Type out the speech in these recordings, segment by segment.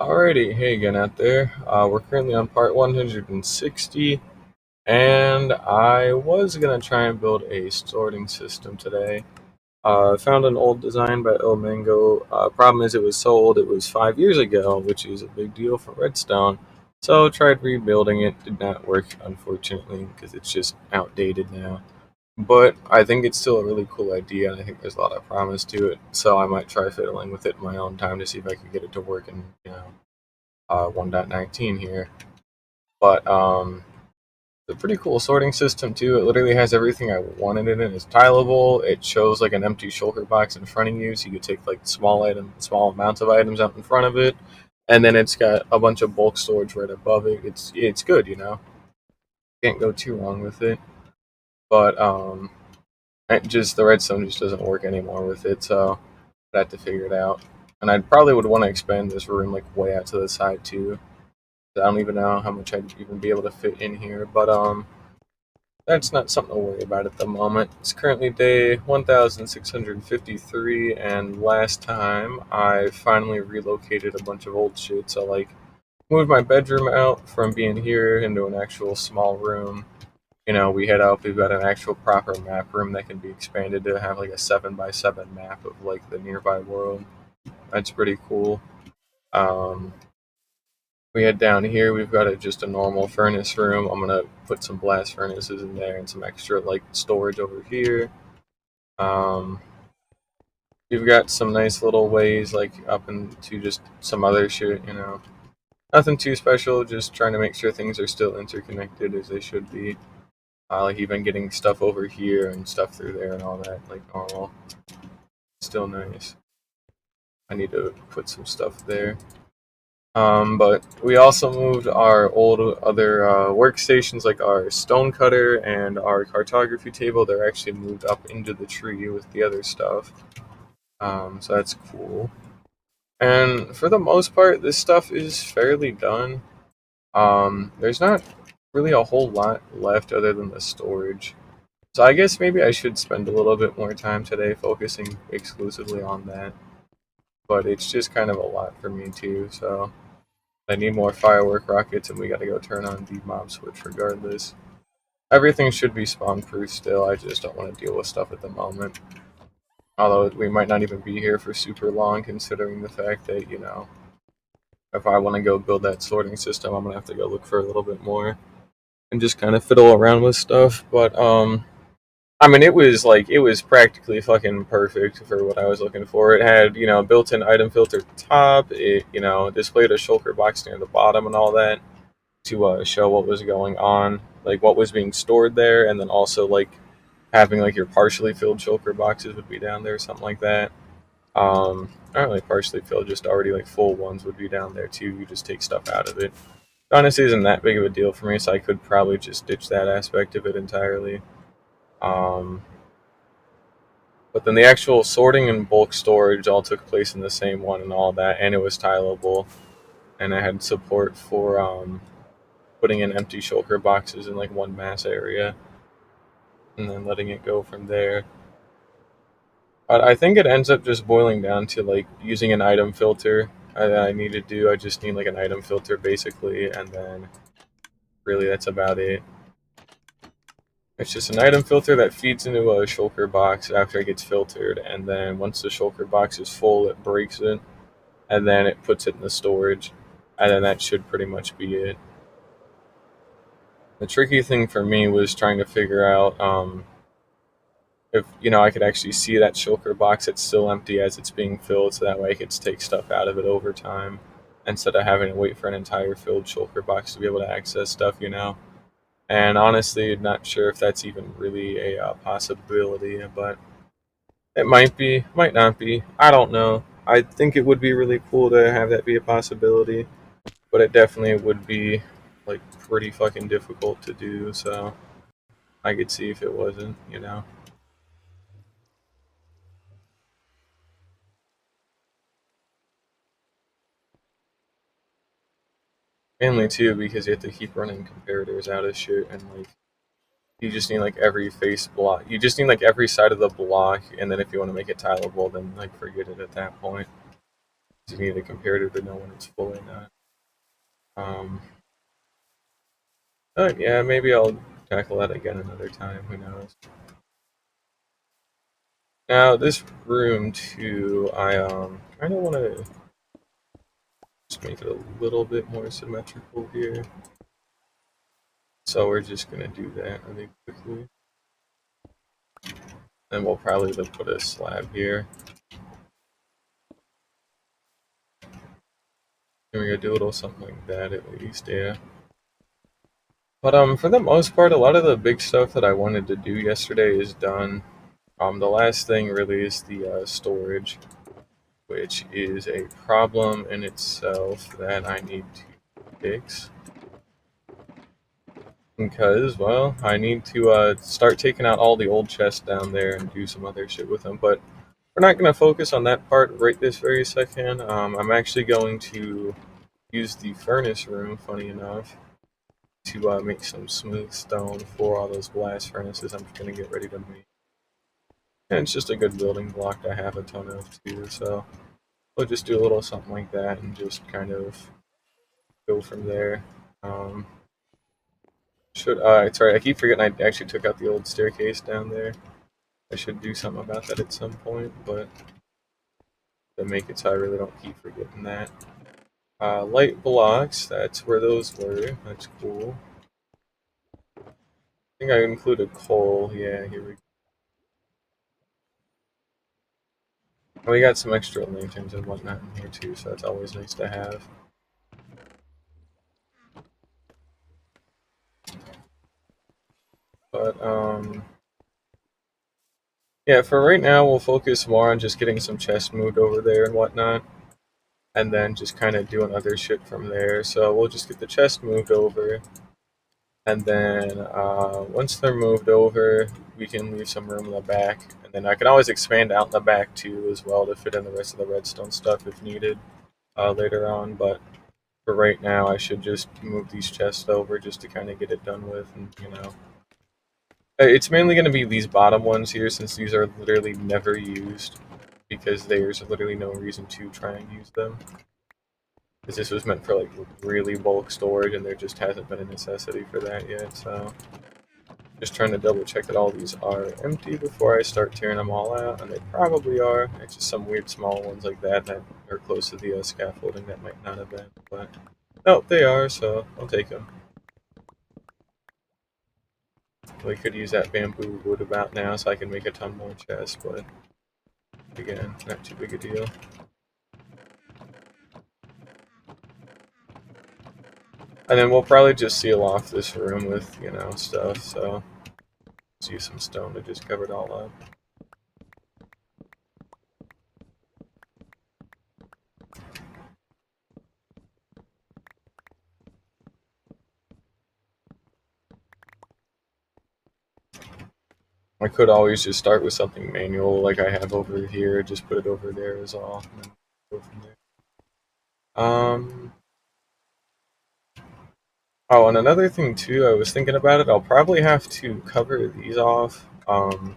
Alrighty, hey again out there. We're currently on part 160, and I was gonna try and build a sorting system today. I found an old design by El Mango. Problem is, it was so old, it was 5 years ago, which is a big deal for Redstone. So tried rebuilding it, did not work, unfortunately, because it's just outdated now. But I think it's still a really cool idea, and I think there's a lot of promise to it. So I might try fiddling with it in my own time to see if I can get it to work in, 1.19 here. But it's a pretty cool sorting system too. It literally has everything I wanted in it. It's tileable. It shows like an empty shulker box in front of you, so you could take like small amounts of items out in front of it, and then it's got a bunch of bulk storage right above it. It's good, Can't go too wrong with it. But the redstone just doesn't work anymore with it, so I'd have to figure it out. And I probably would want to expand this room like way out to the side too. I don't even know how much I'd even be able to fit in here, but that's not something to worry about at the moment. It's currently day 1653, and last time I finally relocated a bunch of old shit. So, like, moved my bedroom out from being here into an actual small room. We head out, we've got an actual proper map room that can be expanded to have like a 7x7 map of like the nearby world. That's pretty cool. Um, we head down here, we've got just a normal furnace room. I'm gonna put some blast furnaces in there and some extra like storage over here. Um, we've got some nice little ways like up into just some other shit. Nothing too special, just trying to make sure things are still interconnected as they should be. Like even getting stuff over here and stuff through there and all that, like normal. Still nice. I need to put some stuff there. But we also moved our old other workstations, like our stone cutter and our cartography table. They're actually moved up into the tree with the other stuff. So that's cool. And for the most part, this stuff is fairly done. There's not really a whole lot left other than the storage. So I guess maybe I should spend a little bit more time today focusing exclusively on that. But it's just kind of a lot for me too, so I need more firework rockets, and we gotta go turn on the mob switch regardless. Everything should be spawn proof still, I just don't want to deal with stuff at the moment. Although we might not even be here for super long, considering the fact that, if I want to go build that sorting system, I'm gonna have to go look for a little bit more and just kind of fiddle around with stuff. But I mean, it was practically fucking perfect for what I was looking for. It had, built-in item filter at the top. It, displayed a shulker box near the bottom and all that to show what was going on, like what was being stored there, and then also like having like your partially filled shulker boxes would be down there, something like that. Not really partially filled, just already like full ones would be down there too. You just take stuff out of it. Honestly, isn't that big of a deal for me, so I could probably just ditch that aspect of it entirely. Um, But then the actual sorting and bulk storage all took place in the same one and all that, and it was tileable. And I had support for putting in empty shulker boxes in like one mass area, and then letting it go from there. But I think it ends up just boiling down to like using an item filter. I need to do. I just need like an item filter basically, and then really that's about it. It's just an item filter that feeds into a shulker box after it gets filtered, and then once the shulker box is full, it breaks it, and then it puts it in the storage, and then that should pretty much be it. The tricky thing for me was trying to figure out if I could actually see that shulker box that's still empty as it's being filled, so that way I could take stuff out of it over time instead of having to wait for an entire filled shulker box to be able to access stuff. And honestly, not sure if that's even really a possibility, but it might be, might not be. I don't know. I think it would be really cool to have that be a possibility, but it definitely would be like pretty fucking difficult to do. So I could see if it wasn't. Mainly too because you have to keep running comparators out of shit, and like you just need like every face block. You just need like every side of the block, and then if you want to make it tileable, then like forget it at that point. you need a comparator to know when it's full or not. But yeah, maybe I'll tackle that again another time. Who knows? Now this room too, I kind of want to just make it a little bit more symmetrical here. So we're just gonna do that really quickly. Then we'll probably put a slab here. And we're gonna do a little something like that at least, yeah. But for the most part, a lot of the big stuff that I wanted to do yesterday is done. The last thing really is the storage, which is a problem in itself that I need to fix. Because, well, I need to start taking out all the old chests down there and do some other shit with them. But we're not going to focus on that part right this very second. I'm actually going to use the furnace room, funny enough, to make some smooth stone for all those blast furnaces I'm going to get ready to make. And it's just a good building block to have a ton of too, so we'll just do a little something like that and just kind of go from there. Sorry, I keep forgetting I actually took out the old staircase down there. I should do something about that at some point, but to make it so I really don't keep forgetting that. Light blocks, that's where those were. That's cool. I think I included coal. Yeah, here we go. We got some extra lanterns and whatnot in here too, so that's always nice to have. But, yeah, for right now, we'll focus more on just getting some chests moved over there and whatnot. And then just kind of doing other shit from there. So we'll just get the chest moved over. And then once they're moved over, we can leave some room in the back. And then I can always expand out in the back too as well to fit in the rest of the redstone stuff if needed later on. But for right now, I should just move these chests over just to kind of get it done with. And, you know, it's mainly going to be these bottom ones here since these are literally never used. Because there's literally no reason to try and use them. Because this was meant for like really bulk storage and there just hasn't been a necessity for that yet, so just trying to double check that all these are empty before I start tearing them all out, and they probably are. It's just some weird small ones like that that are close to the scaffolding that might not have been, but no, they are, so I'll take them. We could use that bamboo wood about now so I can make a ton more chests, but again, not too big a deal. And then we'll probably just seal off this room with, you know, stuff, so let's use some stone to just cover it all up. I could always just start with something manual like I have over here, just put it over there is all, and then go from there. Oh, and another thing too, I was thinking about it, I'll probably have to cover these off, and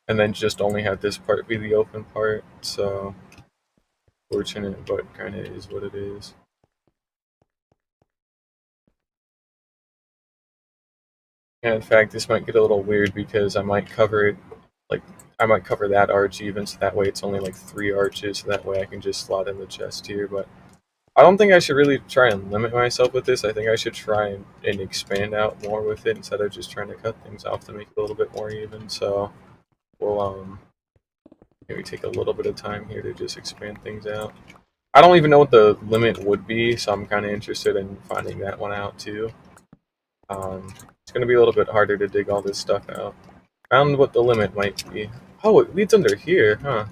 then just only have this part be the open part, so fortunate, but kind of is what it is. And in fact, this might get a little weird because I might cover it, like, I might cover that arch even, so that way it's only like 3 arches, so that way I can just slot in the chest here, but I don't think I should really try and limit myself with this. I think I should try and expand out more with it instead of just trying to cut things off to make it a little bit more even. So we'll maybe take a little bit of time here to just expand things out. I don't even know what the limit would be, so I'm kind of interested in finding that one out too. It's going to be a little bit harder to dig all this stuff out. Found what the limit might be. Oh, it leads under here, huh?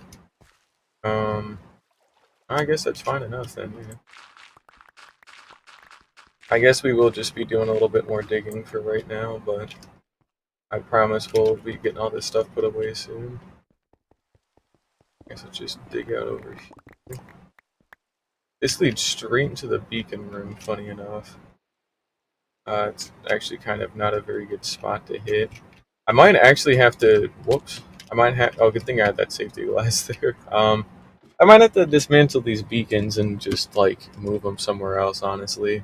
I guess that's fine enough then, yeah. I guess we will just be doing a little bit more digging for right now, but I promise we'll be getting all this stuff put away soon. I guess I'll just dig out over here. This leads straight into the beacon room, funny enough. It's actually kind of not a very good spot to hit. I might actually have to, whoops, I might have, oh, good thing I had that safety glass there. I might have to dismantle these beacons and just like move them somewhere else. Honestly,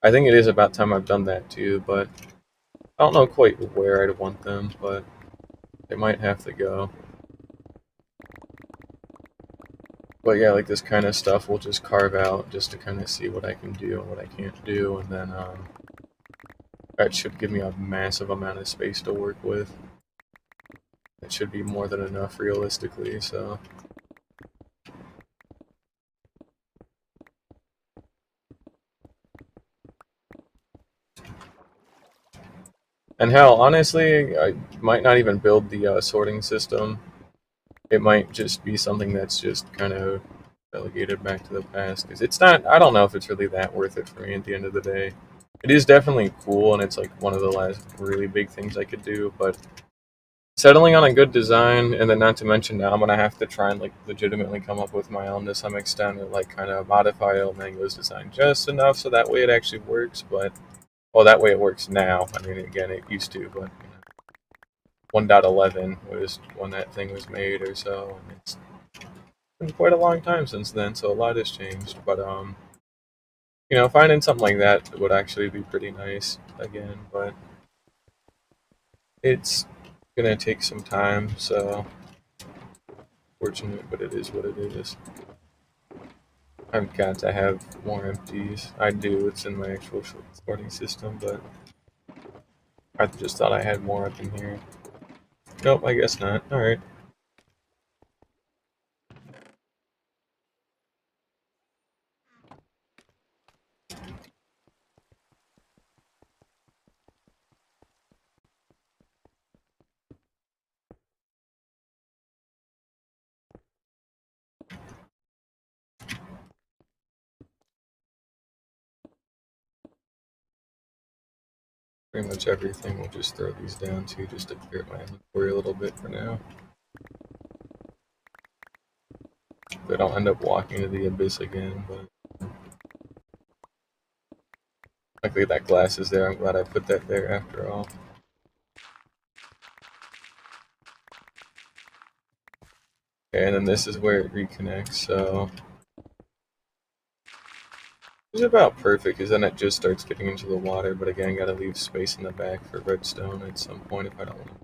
I think it is about time I've done that too, but I don't know quite where I'd want them, but they might have to go. But yeah, like this kind of stuff we'll just carve out just to kind of see what I can do and what I can't do, and then that should give me a massive amount of space to work with. It should be more than enough realistically, so. And hell, honestly, I might not even build the sorting system. It might just be something that's just kind of relegated back to the past, because it's not, I don't know if it's really that worth it for me at the end of the day. It is definitely cool, and it's like one of the last really big things I could do, but settling on a good design, and then not to mention now I'm gonna have to try and like legitimately come up with my own to some extent, and like kind of modify El Mango's design just enough so that way it actually works. But well, that way it works now. I mean, again, it used to, but 1.11 was when that thing was made or so, and it's been quite a long time since then, so a lot has changed. But finding something like that would actually be pretty nice again, but it's gonna take some time, so fortunate, but it is what it is. I've got to have more empties. I do, it's in my actual sorting system, but I just thought I had more up in here. Nope, I guess not. Alright. Pretty much everything. We'll just throw these down too, just to clear my inventory a little bit for now. But I don't end up walking to the abyss again, but luckily that glass is there. I'm glad I put that there after all. Okay, and then this is where it reconnects, so it's about perfect, because then it just starts getting into the water, but again, gotta leave space in the back for redstone at some point if I don't want to.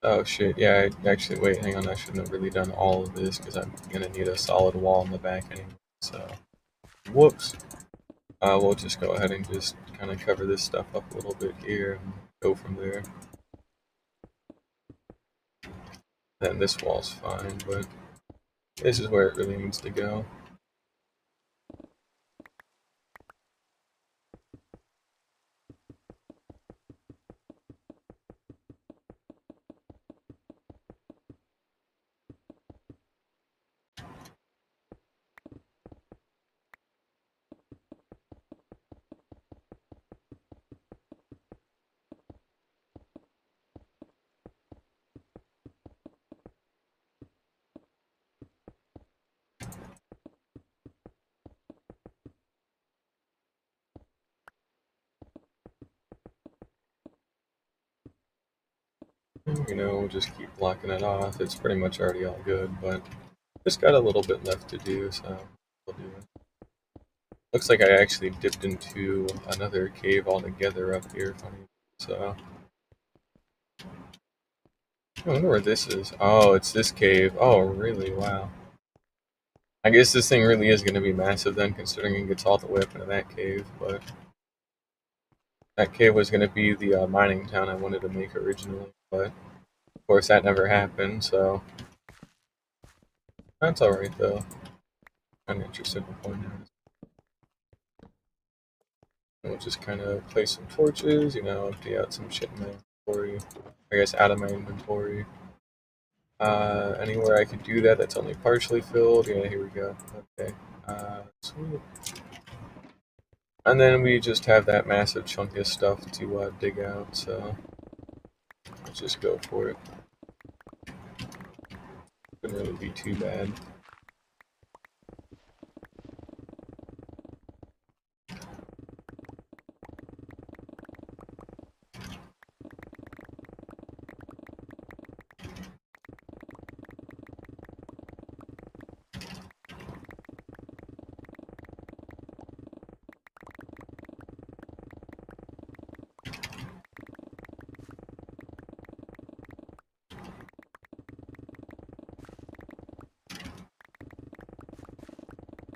Oh shit, yeah, actually, wait, hang on, I shouldn't have really done all of this, because I'm gonna need a solid wall in the back anyway, so. Whoops. We'll just go ahead and just kind of cover this stuff up a little bit here and go from there. Then this wall's fine, but this is where it really needs to go. We'll just keep blocking it off. It's pretty much already all good, but just got a little bit left to do, so we'll do it. Looks like I actually dipped into another cave altogether up here, funny. So I wonder where this is. Oh, it's this cave. Oh, really? Wow. I guess this thing really is going to be massive then, considering it gets all the way up into that cave, but that cave was going to be the mining town I wanted to make originally, but of course that never happened, so that's alright though. I'm interested in point out. We'll just kind of place some torches, empty out some shit in my inventory. I guess out of my inventory. Anywhere I could do that that's only partially filled. Yeah, here we go. Okay. Sweet. And then we just have that massive chunk of stuff to dig out, so let's just go for it. Couldn't really be too bad.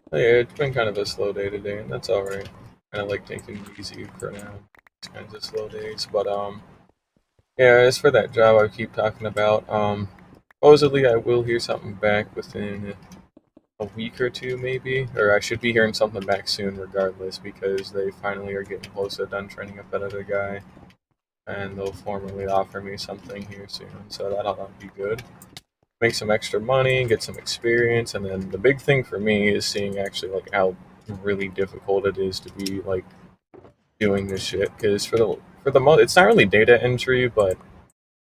Oh, yeah, it's been kind of a slow day today, and that's alright. Kind of like taking it easy for now. These kinds of slow days, but yeah. As for that job I keep talking about, supposedly I will hear something back within a week or two, maybe, or I should be hearing something back soon, regardless, because they finally are getting close to done training up that other guy, and they'll formally offer me something here soon. So that'll be good. Make some extra money, get some experience, and then the big thing for me is seeing actually like how really difficult it is to be like doing this shit. Because for the most, it's not really data entry, but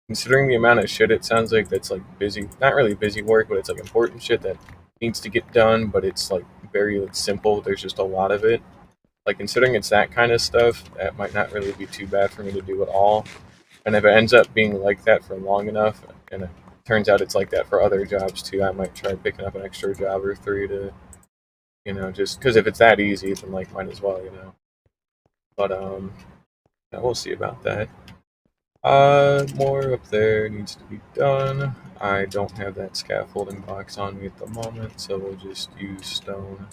considering the amount of shit it sounds like that's like busy, not really busy work, but it's like important shit that needs to get done, but it's like very like, simple. There's just a lot of it. Like considering it's that kind of stuff, that might not really be too bad for me to do at all. And if it ends up being like that for long enough, and it turns out it's like that for other jobs too, I might try picking up an extra job or three to, just because if it's that easy, then like might as well. But yeah, we'll see about that. More up there needs to be done. I don't have that scaffolding box on me at the moment, so we'll just use stone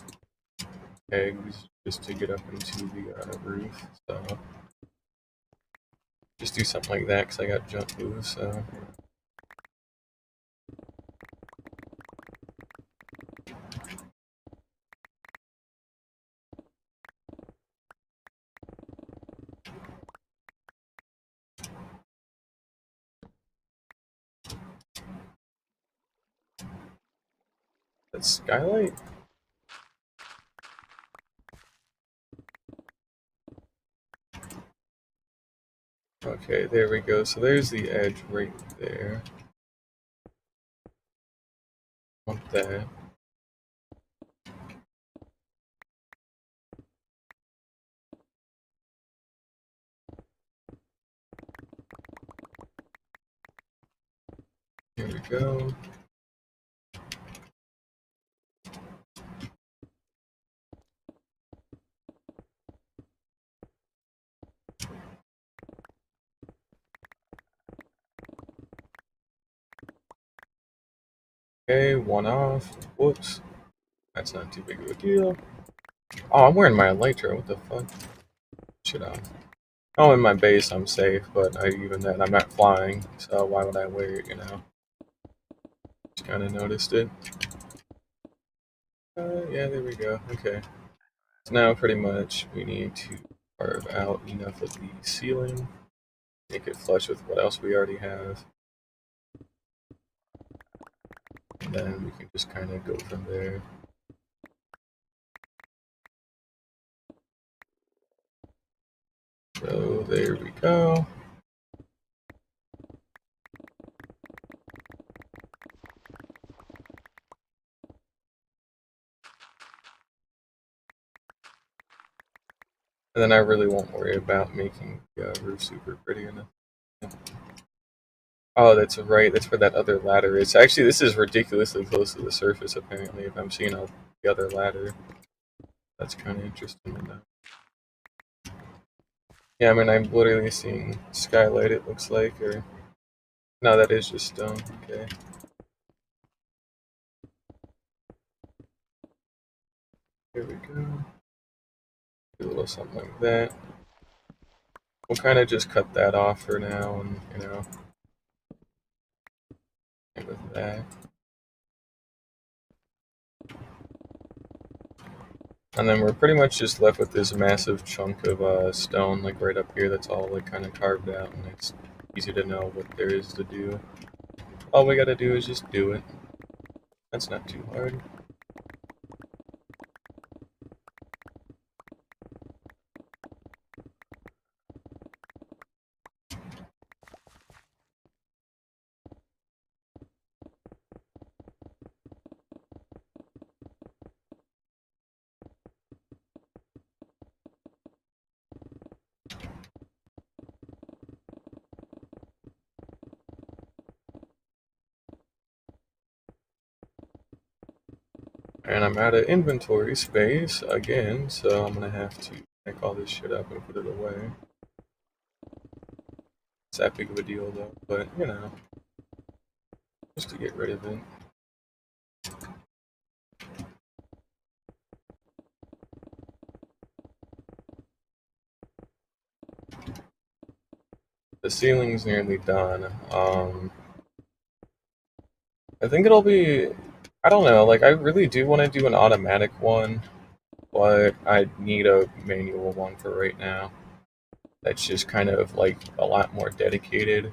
eggs just to get up into the roof. So just do something like that because I got jump moves. So that's skylight. Okay, there we go. So there's the edge right there. Want that. Here we go. Okay, one off. Whoops. That's not too big of a deal. Oh, I'm wearing my elytra. What the fuck? Shit off. Oh, in my base I'm safe, but even then I'm not flying, so why would I wear it? Just kind of noticed it. Yeah, there we go. Okay. So now pretty much we need to carve out enough of the ceiling, make it flush with what else we already have, and then we can just kind of go from there. So there we go. And then I really won't worry about making the roof super pretty enough. Oh, that's right. That's where that other ladder is. Actually, this is ridiculously close to the surface, apparently, if I'm seeing the other ladder. That's kind of interesting to know. Yeah, I mean, I'm literally seeing skylight, it looks like, or... No, that is just stone. Okay. Here we go. Do a little something like that. We'll kind of just cut that off for now, and, with that. And then we're pretty much just left with this massive chunk of stone, like right up here, that's all like kind of carved out, and it's easy to know what there is to do. all we gotta do is just do it. That's not too hard. And I'm out of inventory space again, so I'm gonna have to pick all this shit up and put it away. It's that big of a deal though, but you know, just to get rid of it. The ceiling's nearly done. I think it'll be, I don't know, like I really do want to do an automatic one, but I need a manual one for right now. That's just kind of like a lot more dedicated.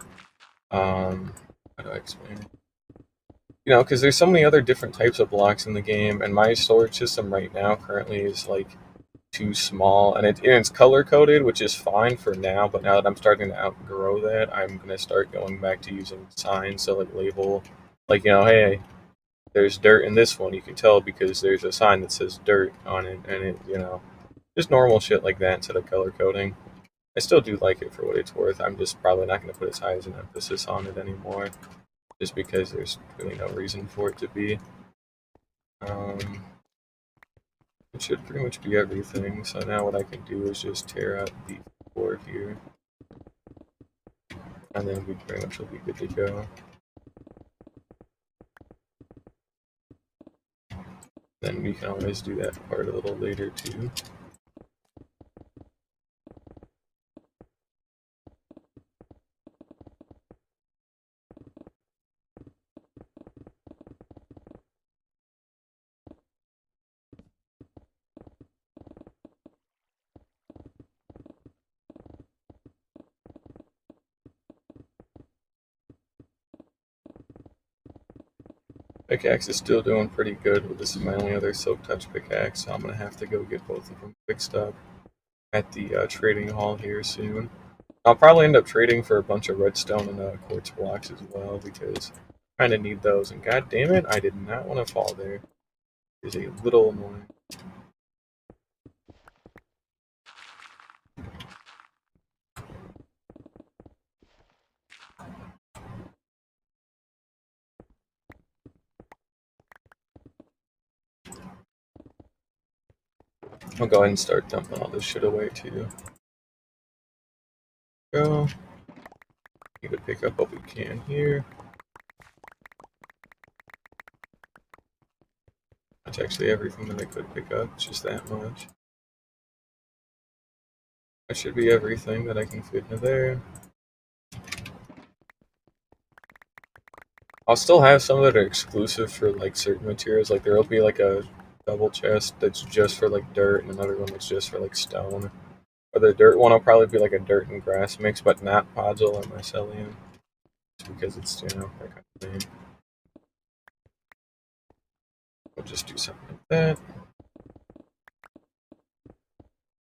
How do I explain it? You know, because there's so many other different types of blocks in the game, and my storage system right now currently is like too small, and it's color coded, which is fine for now. But now that I'm starting to outgrow that, I'm gonna start going back to using signs to like label, like you know, hey, there's dirt in this one. You can tell because there's a sign that says dirt on it, and it, you know, just normal shit like that instead of color coding. I still do like it for what it's worth. I'm just probably not going to put as high as an emphasis on it anymore, just because there's really no reason for it to be. Um, it should pretty much be everything. So now what I can do is just tear out the floor here, and then we pretty much will be good to go. Then we can always do that part a little later too. Pickaxe is still doing pretty good, but this is my only other Silk Touch pickaxe, so I'm going to have to go get both of them fixed up at the trading hall here soon. I'll probably end up trading for a bunch of redstone and quartz blocks as well, because I kind of need those. And god damn it, I did not want to fall there. It's a little annoying. I'll go ahead and start dumping all this shit away too. Go. Need to pick up what we can here. That's actually everything that I could pick up, just that much. That should be everything that I can fit into there. I'll still have some that are exclusive for like certain materials. Like there'll be like a double chest that's just for like dirt, and another one that's just for like stone. Or the dirt one will probably be like a dirt and grass mix, but not podzol or mycelium, because it's, you know, that kind of thing. We'll just do something like that.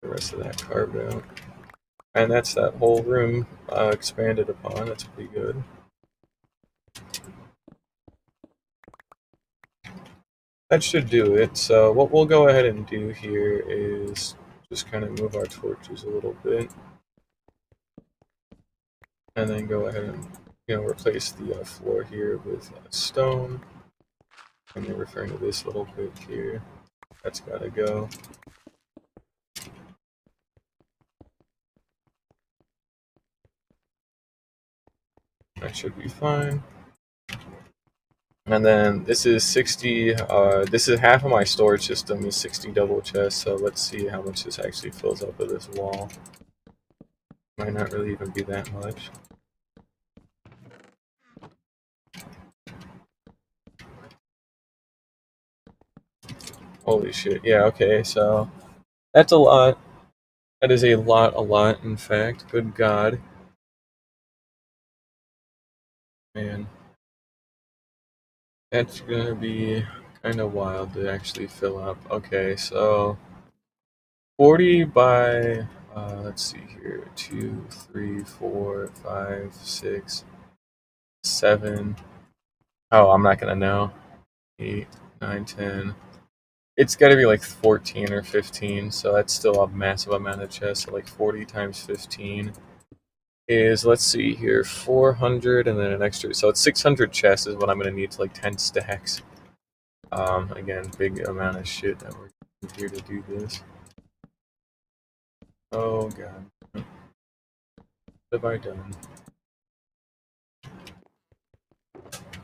The rest of that carved out. And that's that whole room expanded upon. That's pretty good. That should do it. So what we'll go ahead and do here is just kind of move our torches a little bit. And then go ahead and, you know, replace the floor here with stone. And then referring to this little bit here. That's gotta go. That should be fine. And then this is 60, this is half of my storage system is 60 double chests, so let's see how much this actually fills up of this wall. Might not really even be that much. Holy shit, yeah, okay, so that's a lot. That is a lot, in fact. Good God. Man. That's gonna be kind of wild to actually fill up. Okay, so 40 by, let's see here, 2, 3, 4, 5, 6, 7. Oh, I'm not gonna know. 8, 9, 10. It's gotta be like 14 or 15, so that's still a massive amount of chests. So like 40 times 15 is, let's see here, 400 and then an extra. So it's 600 chests is what I'm gonna need to like 10 stacks. Again, big amount of shit that we're here to do this. Oh god. What have I done?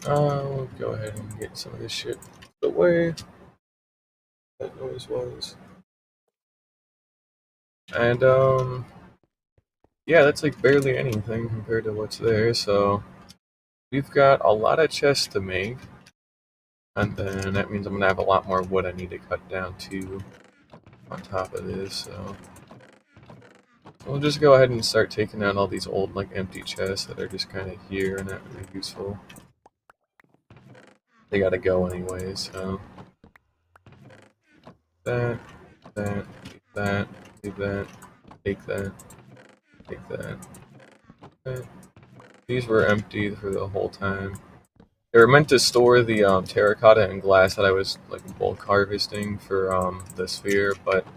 We'll go ahead and get some of this shit away. That noise was. And, yeah, that's like barely anything compared to what's there, so we've got a lot of chests to make. And then that means I'm gonna have a lot more wood I need to cut down too on top of this, so we'll just go ahead and start taking out all these old like empty chests that are just kind of here and not really useful. They gotta go anyway, so that, that, leave that, take that, take that, that. These were empty for the whole time. They were meant to store the terracotta and glass that I was like bulk harvesting for the sphere, but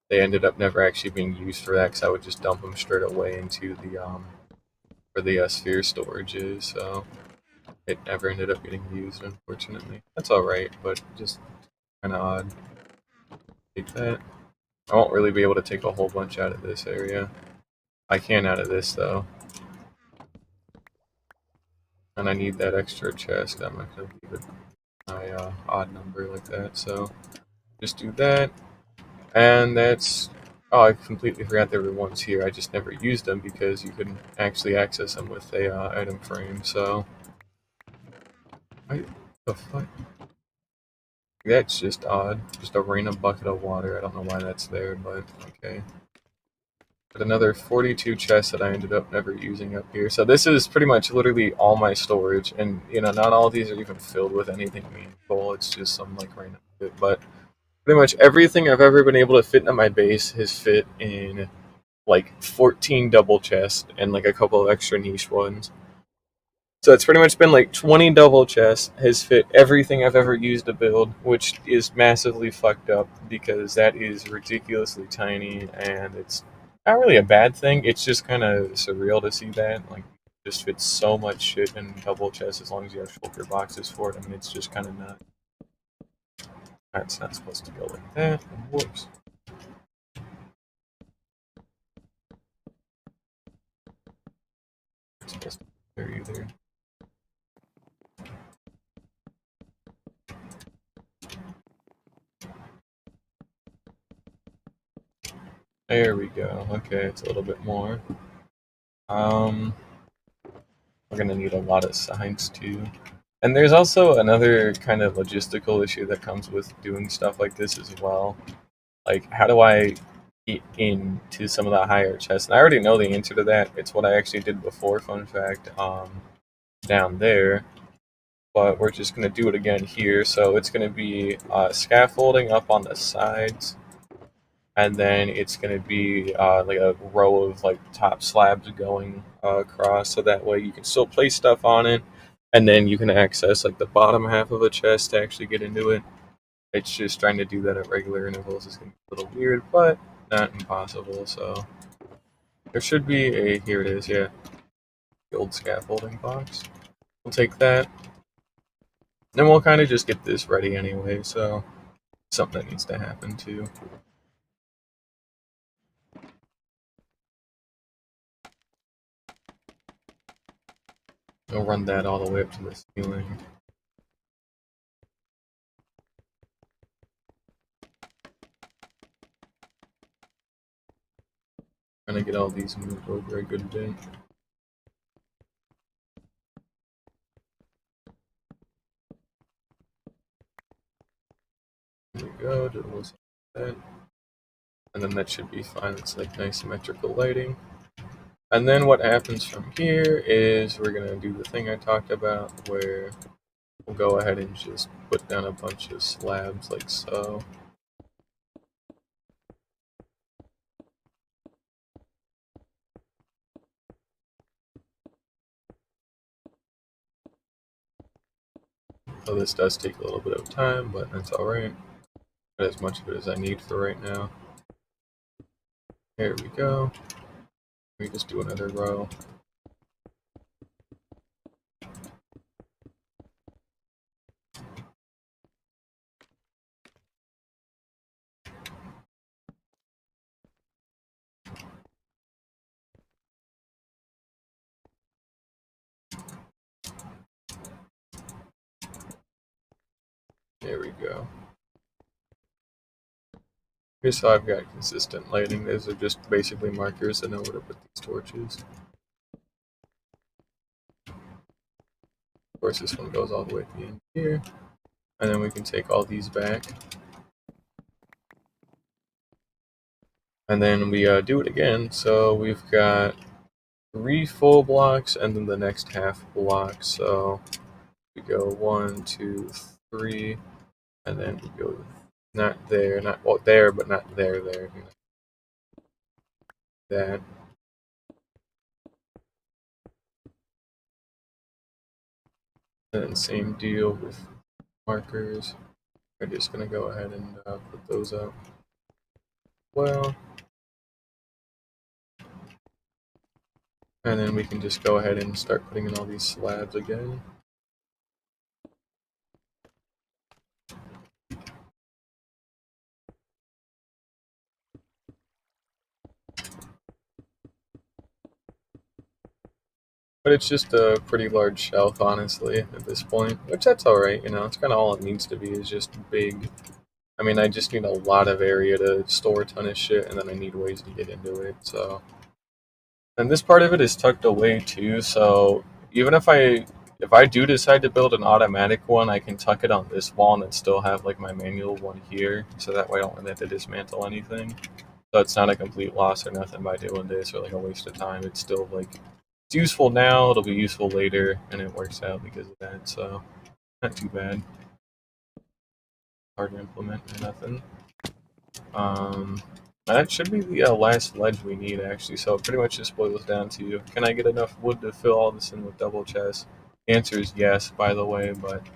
they ended up never actually being used for that because I would just dump them straight away into the where the sphere storage is. So it never ended up getting used, unfortunately. That's all right, but just kind of odd. Take that. I won't really be able to take a whole bunch out of this area. I can out of this though, and I need that extra chest. I'm not gonna leave it my odd number like that. So just do that. And that's, oh, I completely forgot there were ones here. I just never used them because you couldn't actually access them with a item frame. So, what the fuck? That's just odd. Just a random bucket of water. I don't know why that's there, but okay. But another 42 chests that I ended up never using up here. So this is pretty much literally all my storage, and you know, not all of these are even filled with anything meaningful. It's just some like random shit, but pretty much everything I've ever been able to fit into my base has fit in like 14 double chests and like a couple of extra niche ones. So it's pretty much been like 20 double chests has fit everything I've ever used to build, which is massively fucked up because that is ridiculously tiny and it's not really a bad thing. It's just kind of surreal to see that. Like, just fits so much shit in double chests as long as you have shulker boxes for it. I mean, it's just kind of nuts. That's not supposed to go like that. Whoops. It's supposed to be there either. There we go. Okay, it's a little bit more. Um, we're gonna need a lot of signs too. And there's also another kind of logistical issue that comes with doing stuff like this as well. Like, how do I get into some of the higher chests? And I already know the answer to that. It's what I actually did before, fun fact, down there. But we're just gonna do it again here. So it's gonna be scaffolding up on the sides, and then it's going to be like a row of like top slabs going across, so that way you can still place stuff on it, and then you can access like the bottom half of a chest to actually get into it. It's just trying to do that at regular intervals is going to be a little weird, but not impossible. So there should be a, here it is, yeah, the old scaffolding box. We'll take that, then we'll kind of just get this ready anyway. So something that needs to happen too. We'll run that all the way up to the ceiling. Trying to get all these moved over a good bit. There we go, just like that. And then that should be fine. It's like nice symmetrical lighting. And then what happens from here is we're gonna do the thing I talked about where we'll go ahead and just put down a bunch of slabs like so. So this does take a little bit of time, but that's alright. Got as much of it as I need for right now. There we go. Let me just do another row. There we go. Here's how I've got consistent lighting. Those are just basically markers that know where to put these torches. Of course, this one goes all the way to the end here. And then we can take all these back. And then we do it again. So we've got 3 full blocks and then the next half block. So we go 1, 2, 3, and then we go not there, not well there, but not there, there. That. And then same deal with markers. We're just gonna go ahead and put those up. Well, and then we can just go ahead and start putting in all these slabs again. But it's just a pretty large shelf, honestly, at this point. Which that's alright, you know, it's kind of all it needs to be is just big. I mean, I just need a lot of area to store a ton of shit, and then I need ways to get into it, so. And this part of it is tucked away too, so even if I do decide to build an automatic one, I can tuck it on this wall and then still have like my manual one here, so that way I don't really have to dismantle anything. So it's not a complete loss or nothing by doing this or like a waste of time. It's still like it's useful now, it'll be useful later, and it works out because of that, so not too bad. Hard to implement or nothing. That should be the last ledge we need, actually, so it pretty much just boils down to, can I get enough wood to fill all this in with double chests? The answer is yes, by the way, but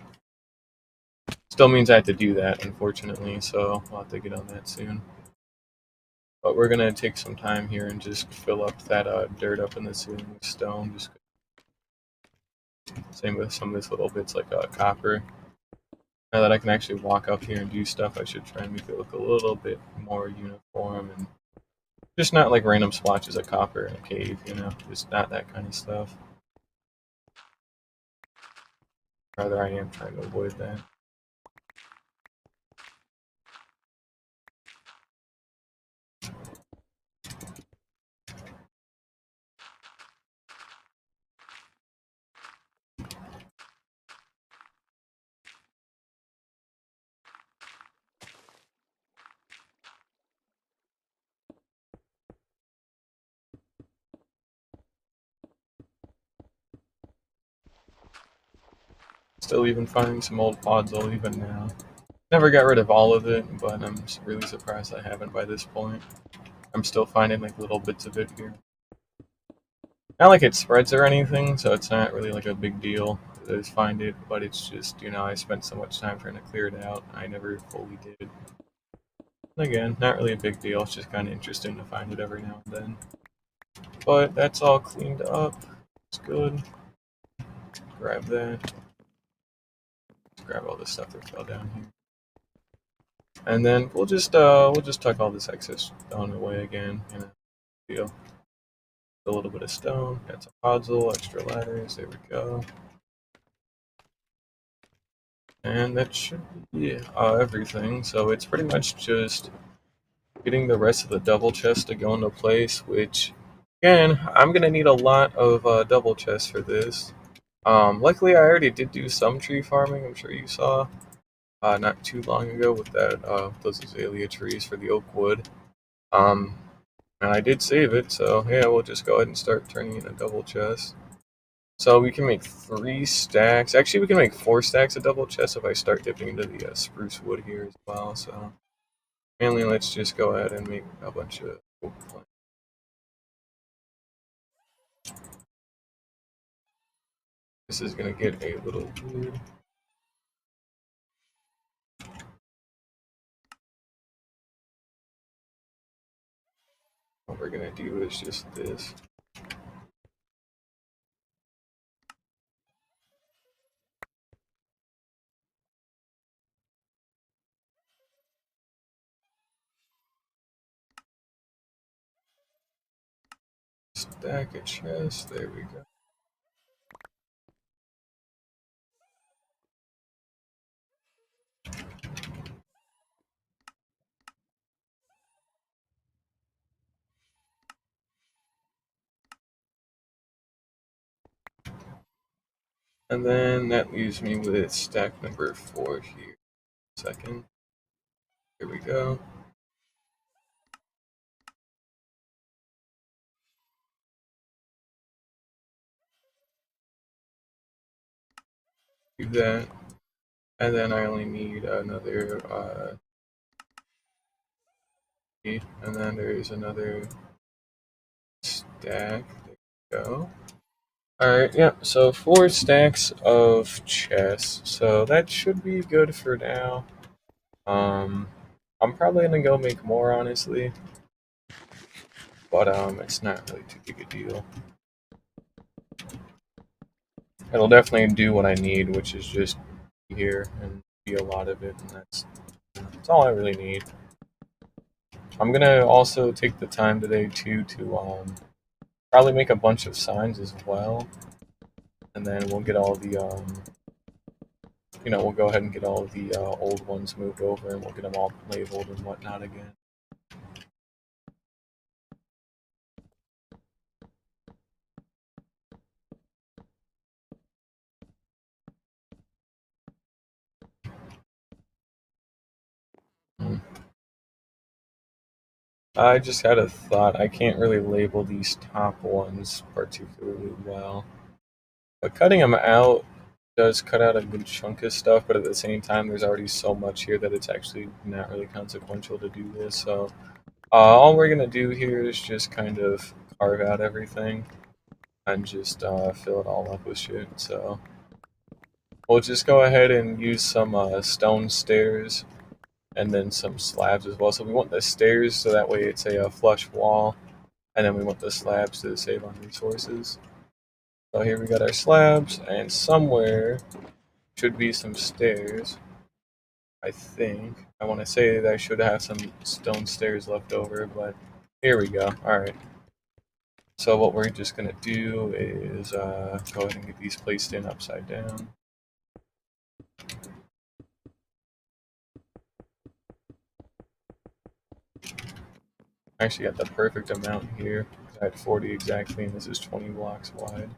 still means I have to do that, unfortunately, so I'll have to get on that soon. But we're going to take some time here and just fill up that dirt up in the ceiling with stone. Just same with some of these little bits like copper. Now that I can actually walk up here and do stuff, I should try and make it look a little bit more uniform and just not like random splotches of copper in a cave, you know? Just not that kind of stuff. Rather, I am trying to avoid that. Still even finding some old podzol even now. Never got rid of all of it, but I'm really surprised I haven't by this point. I'm still finding like little bits of it here. Not like it spreads or anything, so it's not really like a big deal to just find it, but it's just, you know, I spent so much time trying to clear it out, I never fully did. Again, not really a big deal, it's just kind of interesting to find it every now and then. But that's all cleaned up, it's good. Grab that. Grab all this stuff that fell down here. And then we'll just tuck all this excess stone away again, you know, deal. A little bit of stone, got some podzol, extra ladders, there we go. And that should be everything, so it's pretty much just getting the rest of the double chest to go into place, which, again, I'm going to need a lot of double chests for this. Luckily, I already did do some tree farming, I'm sure you saw, not too long ago with that those azalea trees for the oak wood. And I did save it, so yeah, we'll just go ahead and start turning in a double chest. So we can make 3 stacks. Actually, we can make 4 stacks of double chest if I start dipping into the spruce wood here as well. So mainly, let's just go ahead and make a bunch of oak planks. This is gonna get a little weird. What we're gonna do is just this. Stack a chest. There we go. And then that leaves me with stack number 4 here. Second. Here we go. Do that. And then I only need another and then there's another stack. There we go. Alright, yeah, so 4 stacks of chests. So that should be good for now. I'm probably gonna go make more, honestly. But it's not really too big a deal. It'll definitely do what I need, which is just here and be a lot of it, and that's all I really need. I'm gonna also take the time today too to probably make a bunch of signs as well, and then we'll get all the we'll go ahead and get all of the old ones moved over, and we'll get them all labeled and whatnot again. Hmm. I just had a thought. I can't really label these top ones particularly well, but cutting them out does cut out a good chunk of stuff. But at the same time, there's already so much here that it's actually not really consequential to do this. So all we're gonna do here is just kind of carve out everything and just fill it all up with shit. So we'll just go ahead and use some stone stairs and then some slabs as well. So we want the stairs so that way it's a flush wall, and then we want the slabs to save on resources. So here we got our slabs, and somewhere should be some stairs. I think. I want to say that I should have some stone stairs left over, but here we go. Alright. So what we're just going to do is go ahead and get these placed in upside down. I actually got the perfect amount here. I had 40 exactly, and this is 20 blocks wide.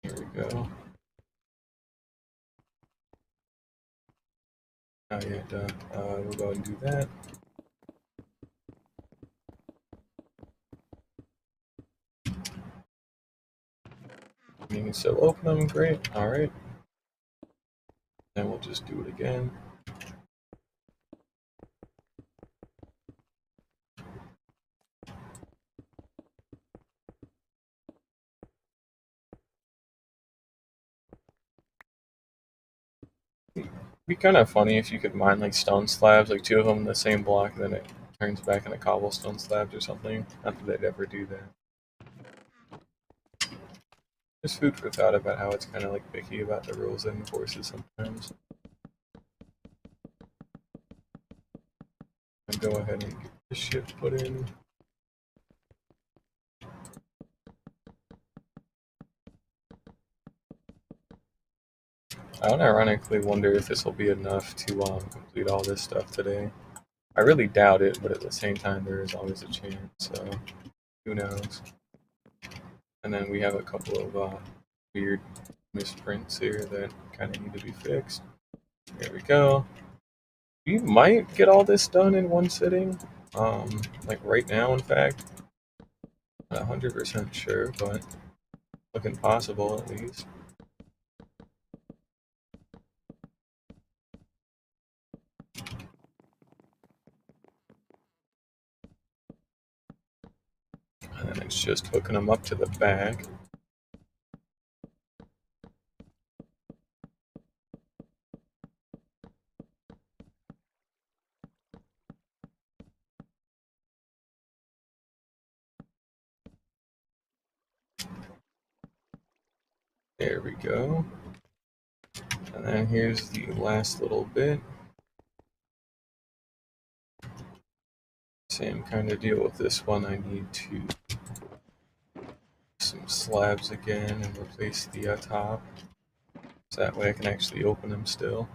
Here we go. Oh yeah, done. We'll go ahead and do that. You can still open them, great. Alright. Then we'll just do it again. It'd be kind of funny if you could mine like stone slabs, like 2 of them in the same block, and then it turns back into cobblestone slabs or something. Not that they'd ever do that. Just food for thought about how it's kind of like picky about the rules it enforces sometimes. And go ahead and get this shit put in. I unironically wonder if this will be enough to complete all this stuff today. I really doubt it, but at the same time, there is always a chance, so who knows. And then we have a couple of weird misprints here that kind of need to be fixed. There we go. We might get all this done in one sitting. Like right now, in fact. Not 100% sure, but looking possible at least. And then it's just hooking them up to the back. There we go. And then here's the last little bit. Same kind of deal with this one. I need to some slabs again and replace the top. So that way I can actually open them still.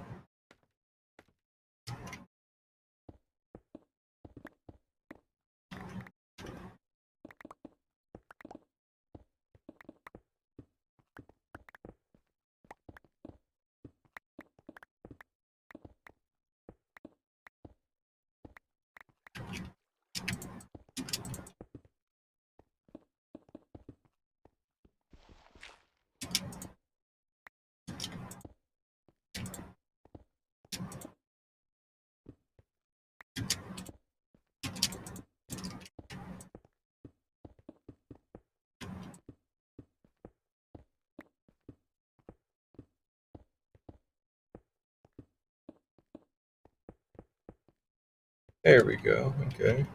There we go. Okay.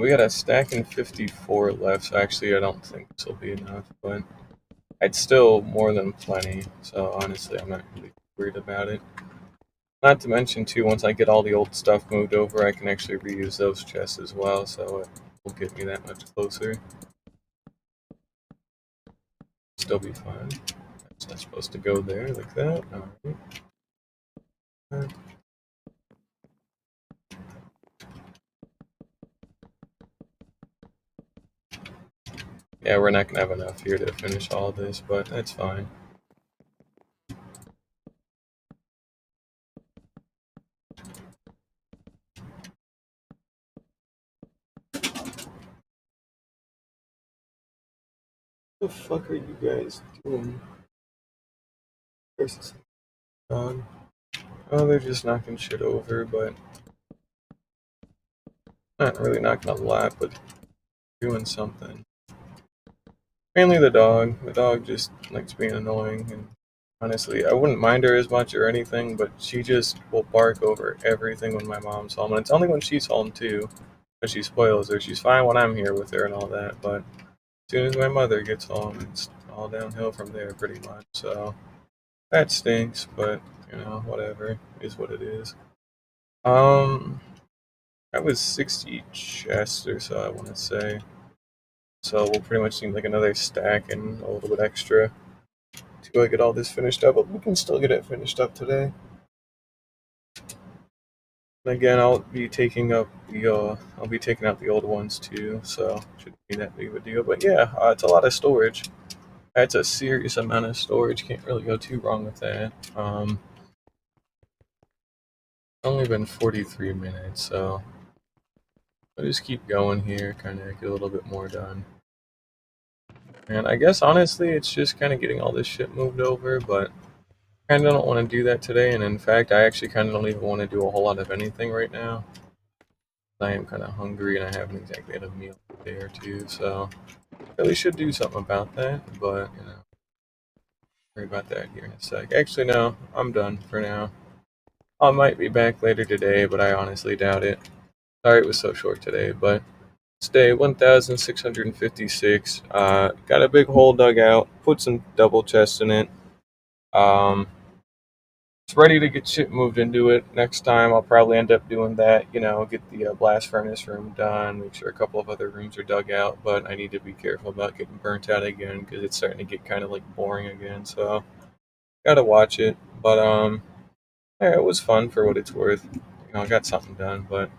We got a stack and 54 left, so actually I don't think this will be enough, but I'd still more than plenty, so honestly I'm not really worried about it. Not to mention too, once I get all the old stuff moved over, I can actually reuse those chests as well, so it will get me that much closer. Still be fine. That's not supposed to go there like that. Alright. Yeah, we're not gonna have enough here to finish all this, but that's fine. What the fuck are you guys doing? Where's this dog? Oh, they're just knocking shit over, but not really knocking a lot, but doing something. Mainly the dog. The dog just likes being annoying, and honestly, I wouldn't mind her as much or anything, but she just will bark over everything when my mom's home, and it's only when she's home too, that she spoils her. She's fine when I'm here with her and all that, but as soon as my mother gets home, it's all downhill from there pretty much. So that stinks, but whatever is what it is. Um, that was 60 chests or so, I want to say. So we'll pretty much need like another stack and a little bit extra to get all this finished up, but we can still get it finished up today. And again, I'll be taking out the old ones too, so shouldn't be that big of a deal. But yeah, it's a lot of storage. That's a serious amount of storage. Can't really go too wrong with that. Only been 43 minutes, so I'll just keep going here, kind of get a little bit more done. And I guess honestly, it's just kind of getting all this shit moved over, but kind of don't want to do that today. And in fact, I actually kind of don't even want to do a whole lot of anything right now. I am kind of hungry and I haven't exactly had a meal in a day or two, so really should do something about that. But worry about that here in a sec. Actually, no, I'm done for now. I might be back later today, but I honestly doubt it. Sorry it was so short today, but it's day 1656. Got a big hole dug out, put some double chests in it. It's ready to get shit moved into it. Next time, I'll probably end up doing that. Get the blast furnace room done. Make sure a couple of other rooms are dug out. But I need to be careful about getting burnt out again because it's starting to get kind of like boring again. So gotta watch it. But yeah, it was fun for what it's worth. I got something done. But